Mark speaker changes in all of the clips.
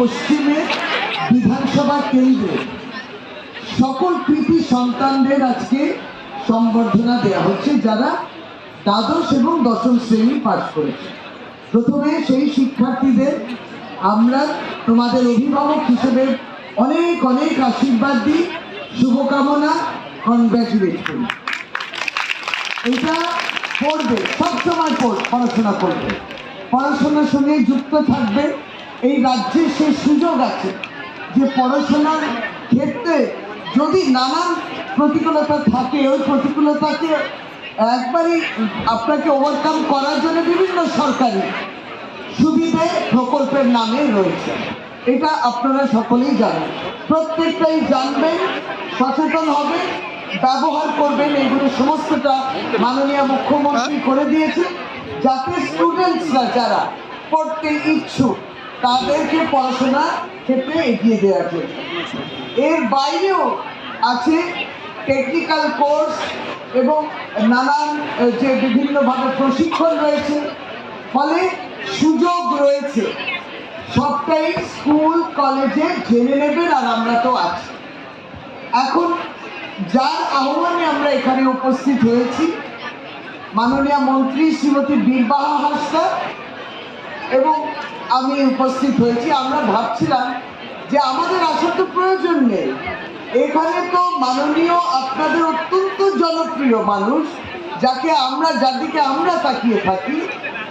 Speaker 1: পশ্চিমে বিধানসভা কেন্দ্রে সকল কৃতি সন্তানদের আজকে সম্বর্ধনা দেওয়া হচ্ছে যারা দ্বাদশ এবং দশম শ্রেণী পাস করেছে। প্রথমে সেই শিক্ষার্থীদের আমরা তোমাদের অভিভাবক হিসেবে অনেক অনেক আশীর্বাদ দিই, শুভকামনা, কনগ্র্যাচুলেট করি। এটা পড়বে, সবসময় পড়াশোনা করবে, পড়াশোনার সঙ্গে যুক্ত থাকবে। এই রাজ্যে সেই সুযোগ আছে যে পড়াশোনার ক্ষেত্রে যদি নানান প্রতিকূলতা থাকে, ওই প্রতিকূলতাকে একবারই আপনাকে ওভারকাম করার জন্য বিভিন্ন সরকারি সুবিধে প্রকল্পের নামে রয়েছে। এটা আপনারা সকলেই জানেন, প্রত্যেকটাই জানবেন, সচেতন হবেন, ব্যবহার করবেন। এগুলো সমস্তটা মাননীয় মুখ্যমন্ত্রী করে দিয়েছে যাতে স্টুডেন্টসরা যারা পড়তে ইচ্ছুক তাদেরকে পড়াশোনার ক্ষেত্রে এগিয়ে দেওয়ার জন্য। এর বাইরেও আছে টেকনিক্যাল কোর্স এবং নানান যে বিভিন্নভাবে প্রশিক্ষণ রয়েছে, ফলে সুযোগ রয়েছে। সবটাই স্কুল কলেজে জেনে নেবেন, আর আমরা তো আছি। এখন যার আহ্বানে আমরা এখানে উপস্থিত হয়েছি, মাননীয় মন্ত্রী শ্রীমতী বীরবাহা হাসদা এবং আমি উপস্থিত হয়েছি। আমরা ভাবছিলাম যে আমাদের আসার তো প্রয়োজন নেই, এখানে তো মাননীয় আপনাদের অত্যন্ত জনপ্রিয় মানুষ, যার দিকে আমরা তাকিয়ে থাকি,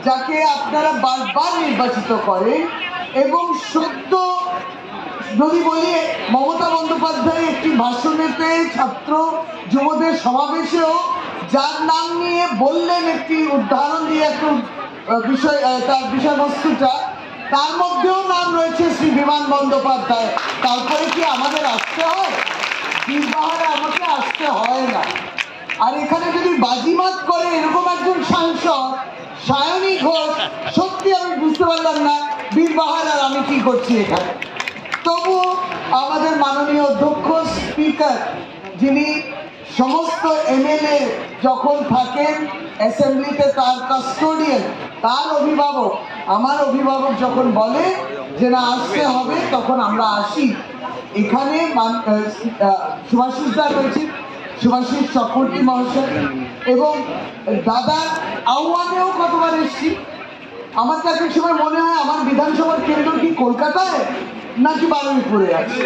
Speaker 1: যাকে আপনারা বারবার নির্বাচিত করেন। এবং সত্য যদি বলি, মমতা বন্দ্যোপাধ্যায় একটি ভাষণেতে ছাত্র যুবদের সমাবেশেও যার নাম নিয়ে বললেন, একটি উদাহরণ দিয়ে একটু বিষয়, তার বিষয়বস্তুটা, তার মধ্যেও নাম রয়েছে শ্রী বিমান বন্দ্যোপাধ্যায়। তারপরে কি আমাদের আসতে হয়? বীরবাহারে আমাকে আসতে হয় না। আর এখানে যদি বাজিমাত করে এরকম একজন সাংসদ সায়নী ঘোষ, সত্যি আমি বুঝতে পারলাম না বীরবাহার আর আমি কি করছি এখানে। তবু আমাদের মাননীয় অধ্যক্ষ স্পিকার, যিনি সমস্ত এমএলএ যখন থাকেন অ্যাসেম্বলিতে তার কাস্টোডিয়ান, তার অভিভাবক, আমার অভিভাবক যখন বলে যে না আসতে হবে, তখন আমরা আসি। এখানে সুভাষিস দা রয়েছে, সুভাষিস চক্রবর্তী মহাশয়, এবং দাদার আহ্বানেও কতবার এসছি। আমার কাছে সময় মনে হয় আমার বিধানসভার কেন্দ্র কি কলকাতায় নাকি বারুইপুরে আছে।